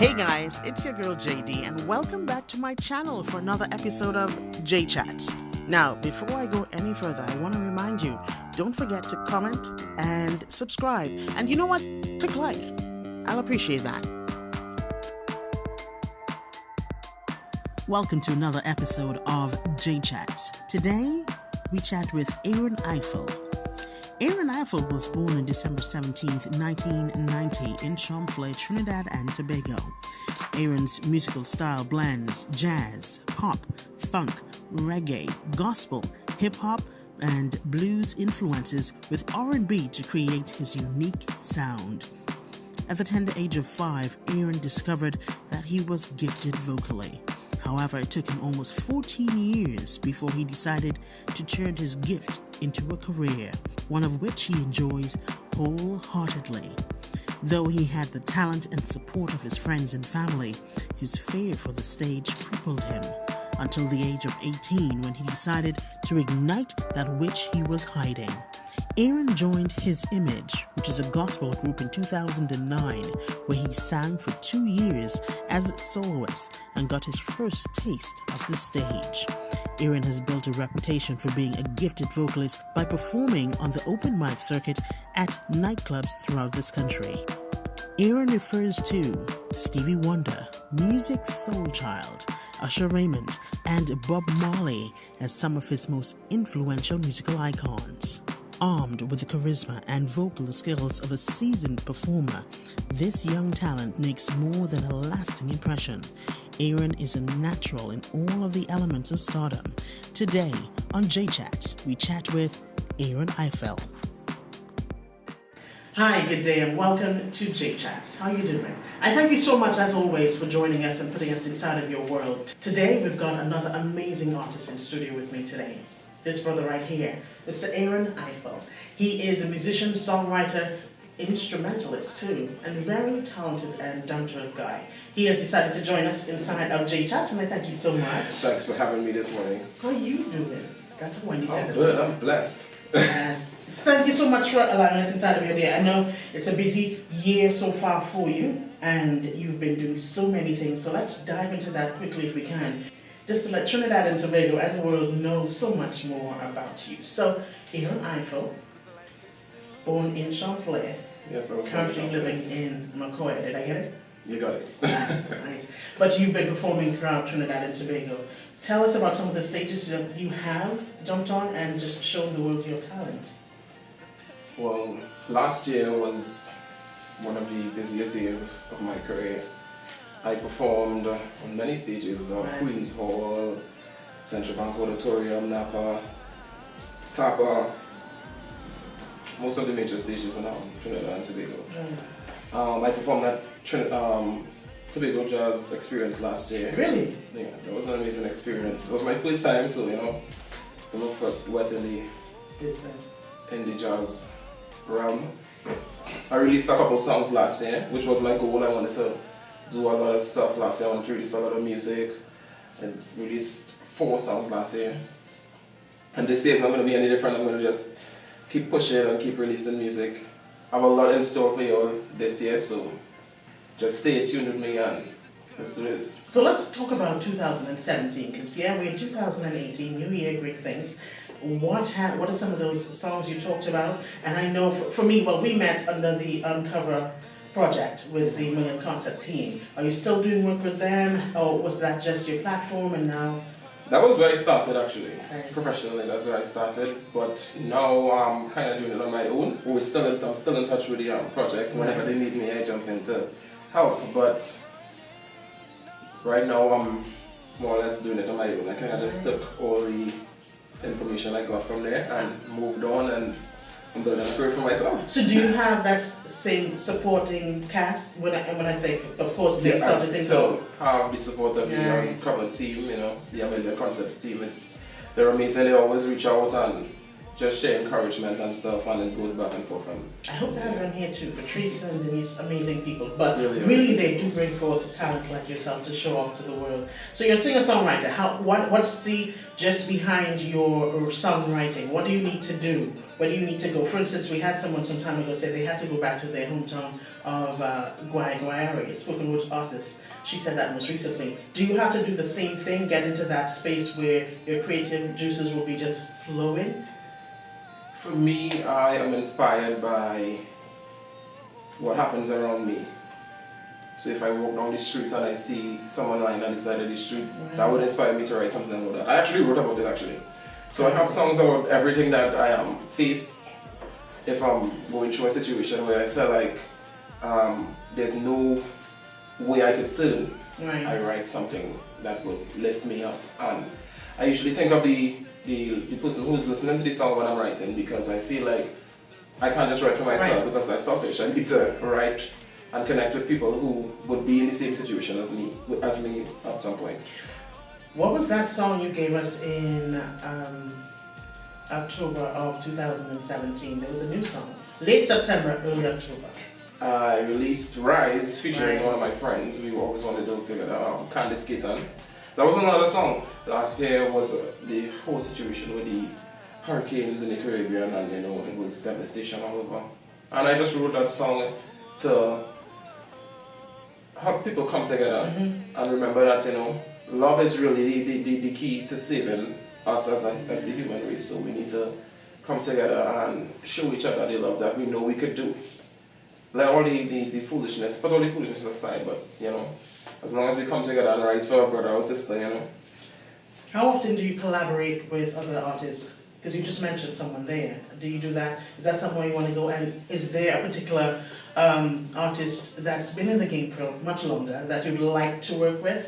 Hey guys, it's your girl JD and welcome back to my channel for another episode of Jchats. Now, before I go any further, I want to remind you, don't forget to comment and subscribe. And you know what? Click like. I'll appreciate that. Welcome to another episode of Jchats. Today, we chat with Aaron Ifill. Aaron Ifill was born on December 17, 1990 in Champlain, Trinidad and Tobago. Aaron's musical style blends jazz, pop, funk, reggae, gospel, hip-hop, and blues influences with R&B to create his unique sound. At the tender age of 5, Aaron discovered that he was gifted vocally. However, it took him almost 14 years before he decided to turn his gift into a career, one of which he enjoys wholeheartedly. Though he had the talent and support of his friends and family, his fear for the stage crippled him until the age of 18 when he decided to ignite that which he was hiding. Aaron joined His Image, which is a gospel group, in 2009, where he sang for 2 years as a soloist and got his first taste of the stage. Aaron has built a reputation for being a gifted vocalist by performing on the open mic circuit at nightclubs throughout this country. Aaron refers to Stevie Wonder, Music Soul Child, Usher Raymond, and Bob Marley as some of his most influential musical icons. Armed with the charisma and vocal skills of a seasoned performer, this young talent makes more than a lasting impression. Aaron is a natural in all of the elements of stardom. Today on Jchats, we chat with Aaron Ifill. Hi, good day and welcome to Jchats. How are you doing? I thank you so much as always for joining us and putting us inside of your world. Today we've got another amazing artist in studio with me today. This brother right here, Mr. Aaron Ifill. He is a musician, songwriter, instrumentalist too, and very talented and down-to-earth guy. He has decided to join us inside of Jchats, and I thank you so much. Thanks for having me this morning. How are you doing? That's what Wendy says. I'm good, I'm blessed. Yes. Thank you so much for allowing us inside of your day. I know it's a busy year so far for you, and you've been doing so many things, so let's dive into that quickly if we can. Just to let Trinidad and Tobago and the world know so much more about you. So, Aaron Ifill, born in Champlain, yes, I was currently living in McCoy. Did I get it? You got it. Nice, nice. But you've been performing throughout Trinidad and Tobago. Tell us about some of the stages that you have jumped on and just shown the world your talent. Well, last year was one of the busiest years of my career. I performed on many stages, Right. Queen's Hall, Central Bank Auditorium, Napa, Sapa, most of the major stages in Trinidad and Tobago. Right. I performed at Tobago Jazz Experience last year. Really? Yeah, that was an amazing experience. It was my first time, so I'm not wet in the jazz realm. I released a couple songs last year, which was my goal. I wanted to do a lot of stuff last year. I wanted to release a lot of music. I released 4 songs last year. And this year is not going to be any different. I'm going to just keep pushing and keep releasing music. I have a lot in store for you all this year, so just stay tuned with me and let's do this. So let's talk about 2017, because we're in 2018, new year, great things. What are some of those songs you talked about? And I know for me, well, we met under the Uncover project with the Million Concert team. Are you still doing work with them, or was that just your platform and now? That was where I started actually, Okay. Professionally, that's where I started. But now I'm kind of doing it on my own. I'm still in touch with the project. Whenever they need me, I jump in to help. But right now I'm more or less doing it on my own. I kind of just took all the information I got from there and moved on and I'm building a career for myself. So do you have that same supporting cast? When I say, of course, they Yes, start I the thing. still have the support of the Nice. cover team, the Million Concepts team. They're amazing. They always reach out and just share encouragement and stuff, and it goes back and forth. And I hope to have them here too. Patrice and Denise, amazing people. But Really really they do bring forth talent like yourself to show off to the world. So you're a singer-songwriter. What's the just behind your songwriting? What do you need to do? Where do you need to go? For instance, we had someone some time ago say they had to go back to their hometown of Guayare, a spoken word artist. She said that most recently. Do you have to do the same thing, get into that space where your creative juices will be just flowing? for me, I am inspired by what happens around me. So if I walk down the street and I see someone lying on the side of the street, that would inspire me to write something about that. I actually wrote about it actually. So I have songs about everything that I face if I'm going through a situation where I feel like there's no way I could turn. Right. I write something that would lift me up, and I usually think of the person who's listening to the song when I'm writing, because I feel like I can't just write for myself because I'm selfish. I need to write and connect with people who would be in the same situation as me at some point. What was that song you gave us in October of 2017? There was a new song. Late September, early October. I released Rise featuring one of my friends. We always wanted to do together, Candice Keaton. That was another song. Last year was the whole situation with the hurricanes in the Caribbean, and it was devastation all over. And I just wrote that song to help people come together and remember that love is really the key to saving us as the human race. So we need to come together and show each other the love that we know we could do. Like all the foolishness, put all the foolishness aside, but as long as we come together and rise for our brother or sister, How often do you collaborate with other artists? Because you just mentioned someone there. Do you do that? Is that somewhere you want to go? And is there a particular artist that's been in the game for much longer that you'd like to work with?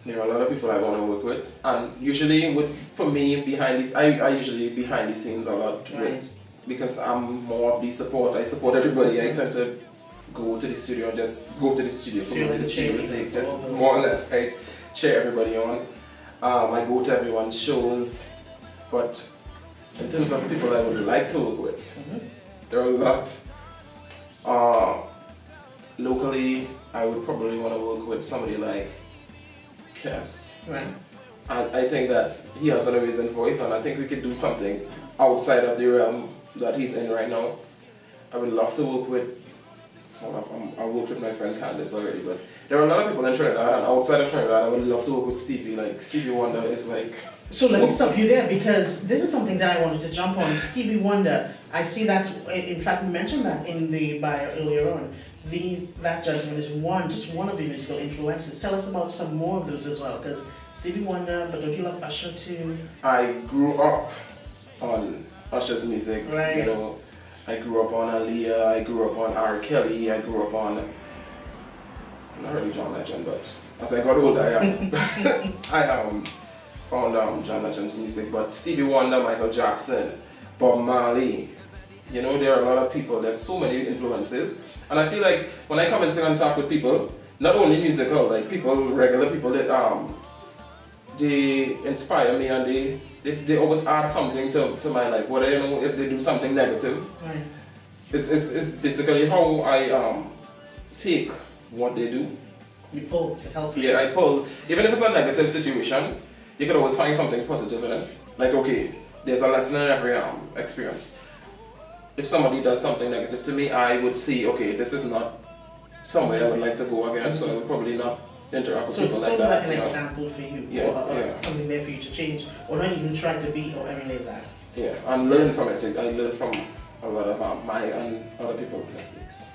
There are a lot of people I want to work with, and usually for me I usually behind the scenes a lot, because I'm more of the support. I support everybody. I tend to go to the studio and just go to the studio for me to the studio, just more or less I cheer everybody on. I go to everyone's shows, but in terms of people I would like to work with, there are a lot. Locally, I would probably want to work with somebody like Cass. Right. I think that he has an amazing voice, and I think we could do something outside of the realm that he's in right now. I would love to work with, I worked with my friend Candice already, but there are a lot of people in Trinidad, and outside of Trinidad I would love to work with Stevie. Like Stevie Wonder is like... So let me stop you there, because this is something that I wanted to jump on. Stevie Wonder, I see that, in fact we mentioned that in the bio earlier on. That gentleman is just one of the musical influences. Tell us about some more of those as well, because Stevie Wonder, but don't you love Usher too? I grew up on Usher's music, right. I grew up on Aaliyah, I grew up on R. Kelly, I grew up on, not really John Legend, but as I got older, I found John Legend's music, but Stevie Wonder, Michael Jackson, Bob Marley, there are a lot of people, there's so many influences, and I feel like when I come and sing and talk with people, not only musical, like regular people that they inspire me, and they always add something to my life, whether if they do something negative. Right. It's basically how I take what they do. You pull to help you. Yeah, I pull. Even if it's a negative situation, you can always find something positive in it. Like, okay, there's a lesson in every experience. If somebody does something negative to me, I would see, okay, this is not somewhere I would like to go again, so I would probably not interact with people like that. So it's like an example for you, or something there for you to change, or not even try to be or emulate that. Yeah, and learn from it. I learn from a lot of my and other people's mistakes.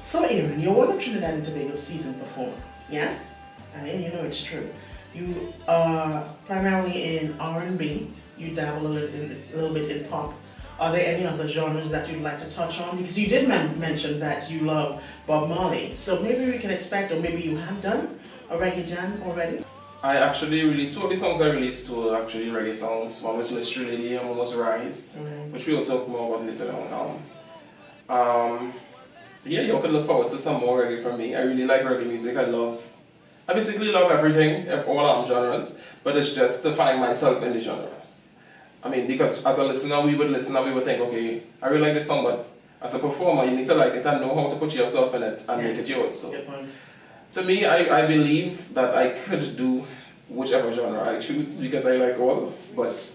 So Aaron, you're one of Trinidad and Tobago's seasoned performer, yes? And it's true. You are primarily in R&B, you dabble a little bit in pop. Are there any other genres that you'd like to touch on? Because you did mention that you love Bob Marley, so maybe we can expect, or maybe you have done, a reggae jam already? I actually two of the songs I released were actually reggae songs. One was Mystery Lady and one was Rise, which we'll talk more about later on. You can look forward to some more reggae from me. I really like reggae music. I basically love everything, all genres, but it's just to find myself in the genre. I mean, because as a listener, we would listen and we would think, okay, I really like this song, but as a performer, you need to like it and know how to put yourself in it and make it yours. So, good point. to me, I believe that I could do whichever genre I choose because I like all. But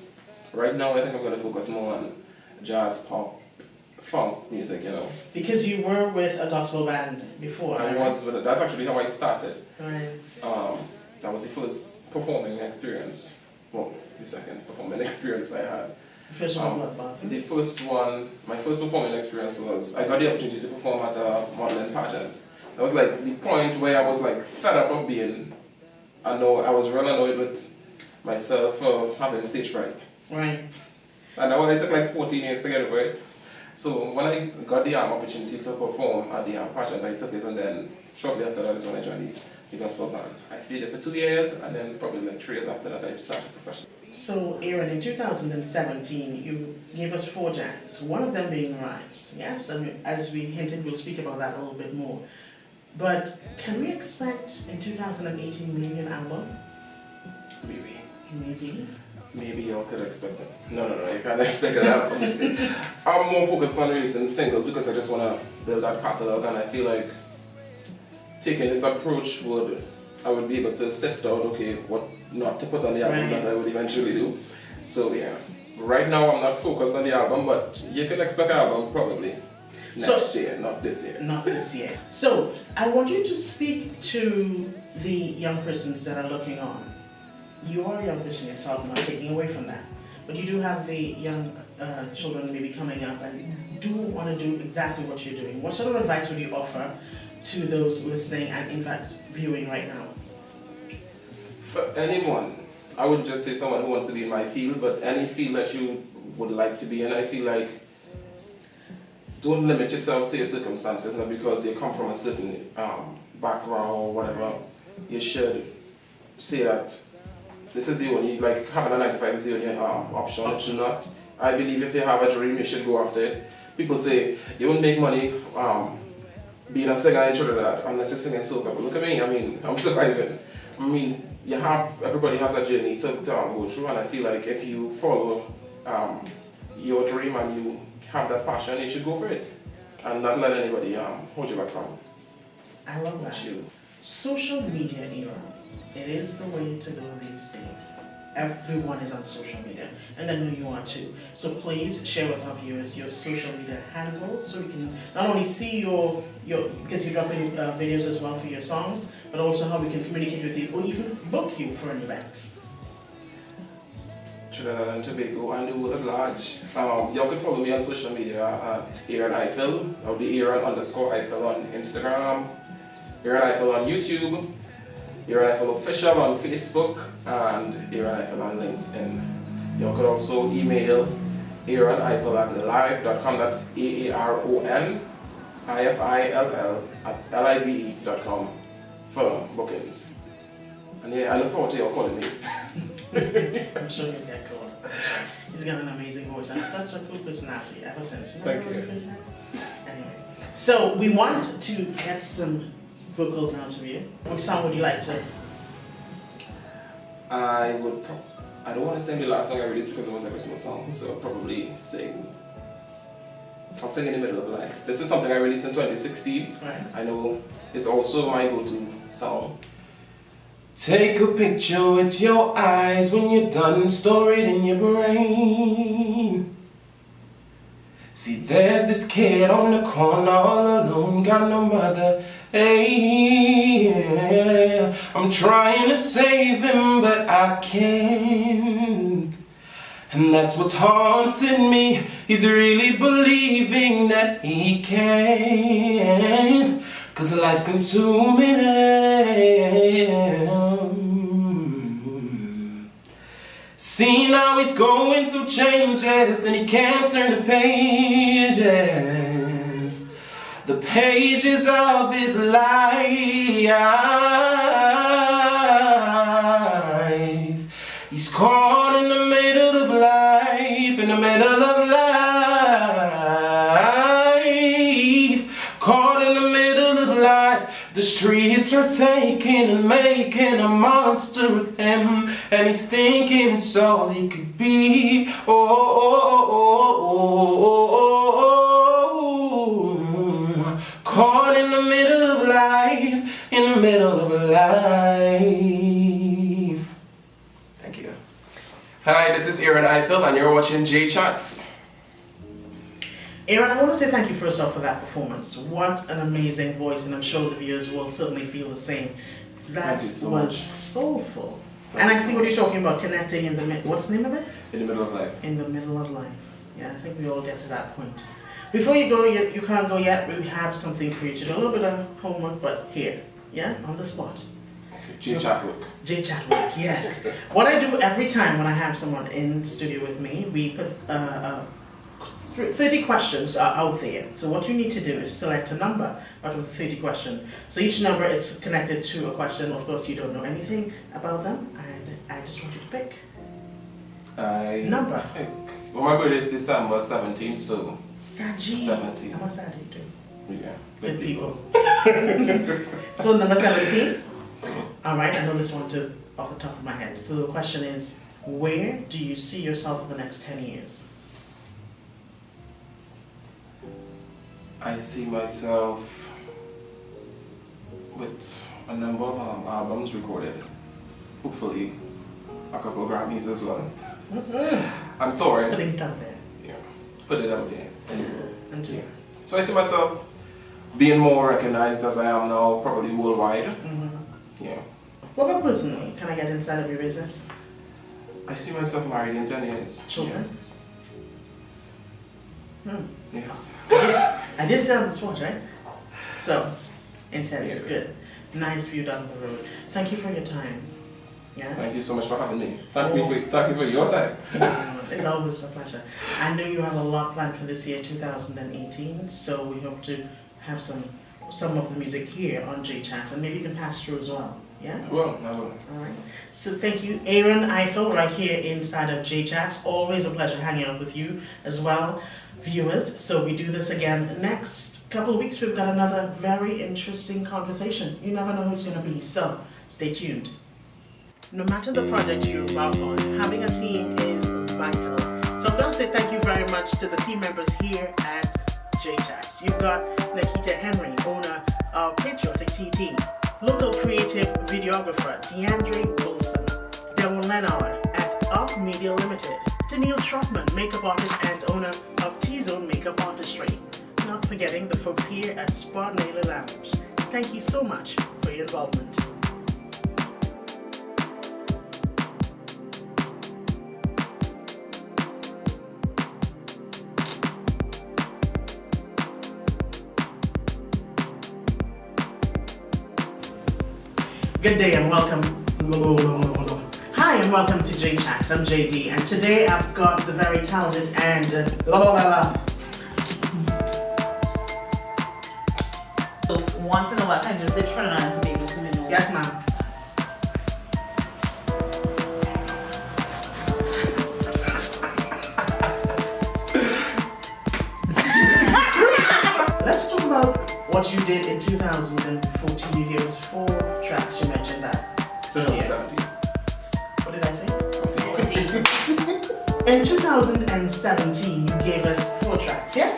right now, I think I'm going to focus more on jazz, pop, funk music, you know. Because you were with a gospel band before. I was, but that's actually how I started. Right. That was the first performing experience. Well, the second performing experience I had. First one, what? The first one, my first performing experience was I got the opportunity to perform at a modeling pageant. That was like the point where I was like fed up of being, I was really annoyed with myself for having stage fright. Right. And it took like 14 years to get over it. So when I got the opportunity to perform at the pageant, I took it, and then shortly after that is when I joined the gospel band. I stayed there for 2 years, and then probably like 3 years after that I started professionally. So, Aaron, in 2017, you gave us 4 jams, one of them being Rise. Yes, I mean, as we hinted, we'll speak about that a little bit more. But can we expect in 2018 maybe an album? Maybe. Maybe y'all could expect that. No, you can't expect an album. I'm more focused on releasing singles because I just want to build that catalog, and I feel like taking this approach I would be able to sift out, okay, what not to put on the album that I would eventually do. So yeah, right now I'm not focused on the album, but you can expect an album probably next year, not this year. Not this year. So I want you to speak to the young persons that are looking on. You are a young person yourself, not taking away from that, but you do have the young children maybe coming up and do want to do exactly what you're doing. What sort of advice would you offer to those listening and in fact viewing right now? For anyone, I wouldn't just say someone who wants to be in my field, but any field that you would like to be in. I feel like don't limit yourself to your circumstances, not because you come from a certain background or whatever. You should say that this is the only, like having a 9 to 5 is the only option. It's not. I believe if you have a dream, you should go after it. People say you won't make money being a singer in Trinidad unless you're singing soca. But look at me, I mean, I'm surviving. I mean, everybody has a journey to go through, and I feel like if you follow your dream and you have that passion, you should go for it and not let anybody hold you back from it. I love that. Social media era. It is the way to go these days. Everyone is on social media, and I know you are too. So please share with our viewers your social media handles so we can not only see your because you're dropping videos as well for your songs, but also how we can communicate with you or even book you for an event. Trinidad and Tobago and the world at large. Y'all can follow me on social media at Aaron Ifill. That would be Aaron_Ifill on Instagram, Aaron Ifill on YouTube, Aaron Ifill Official on Facebook, and Aaron Ifill on LinkedIn. You could also email aaronifill@live.com. That's AARONIFILL@live.com for bookings. And yeah, I look forward to your calling me. I'm sure you'll get cool. He's got an amazing voice and such a cool personality ever since. Thank you. Anyway, so we want to get some vocals out of you. Which song would you like to? I don't want to sing the last song I released because it was a Christmas song, so I'll probably I'll sing In the Middle of Life. This is something I released in 2016. Right. I know it's also my go-to song. Take a picture with your eyes when you're done, store it in your brain. See, there's this kid on the corner all alone, got no mother. Hey, I'm trying to save him, but I can't. And that's what's haunting me. He's really believing that he can, 'cause life's consuming him. See, now he's going through changes and he can't turn the pages. The pages of his life. He's caught in the middle of life, in the middle of life. Caught in the middle of life. The streets are taking and making a monster of him, and he's thinking it's all he could be. Caught in the middle of life, in the middle of life. Thank you. Hi, this is Aaron Ifill, and you're watching Jchats. Aaron, I want to say thank you first off for that performance. What an amazing voice, and I'm sure the viewers will certainly feel the same. That was soulful. And I see what you're talking about, connecting in the middle. What's the name of it? In the middle of life. In the middle of life. Yeah, I think we all get to that point. Before you go, you can't go yet. We have something for you to do. A little bit of homework, but here, yeah, on the spot. Jchat work. Jchat work, yes. What I do every time when I have someone in studio with me, we put 30 questions are out there. So what you need to do is select a number out of the 30 questions. So each number is connected to a question. Of course, you don't know anything about them, and I just want you to pick number. Well, my birthday is December 17th, so Saji. 17. I'm a Saji too. Yeah. Good people. So number 17. All right, I know this one too off the top of my head. So the question is, where do you see yourself in the next 10 years? I see myself with a number of albums recorded. Hopefully a couple of Grammys as well. I'm touring. Putting it out there. Yeah. Put it out there. And yeah. So I see myself being more recognized as I am now, probably worldwide. Yeah. What about personally? Can I get inside of your business? I see myself married in 10 years. Children? Yeah. Yes. I did say on the spot, right? So, in 10 years, good. Nice view down the road. Thank you for your time. Yes. Thank you so much for having me. Thank you for your time. It's always a pleasure. I know you have a lot planned for this year, 2018, so we hope to have some of the music here on Jchats, and maybe you can pass through as well. Yeah? I will. All right. So thank you, Aaron Ifill, right here inside of Jchats. Always a pleasure hanging out with you as well, viewers. So we do this again next couple of weeks. We've got another very interesting conversation. You never know who it's going to be, so stay tuned. No matter the project you embark on, having a team is vital. So I'm going to say thank you very much to the team members here at Jchats. You've got Nikita Henry, owner of Patriotic TT, local creative videographer DeAndre Wilson, Devon Leonard at Up Media Limited, Daniel Trotman, makeup artist and owner of T-Zone Makeup Artistry, not forgetting the folks here at Spadonne Le Lounge. Thank you so much for your involvement. Good day and welcome. Hi and welcome to Jchats. I'm JD, and today I've got the very talented and So once in a while, can you just say Trinidad to be able to know? Yes, ma'am. Let's talk about what you did in 2014. You gave us 4 tracks. You mentioned that. 2017. What did I say? 14. In 2017, you gave us 4 tracks, yes?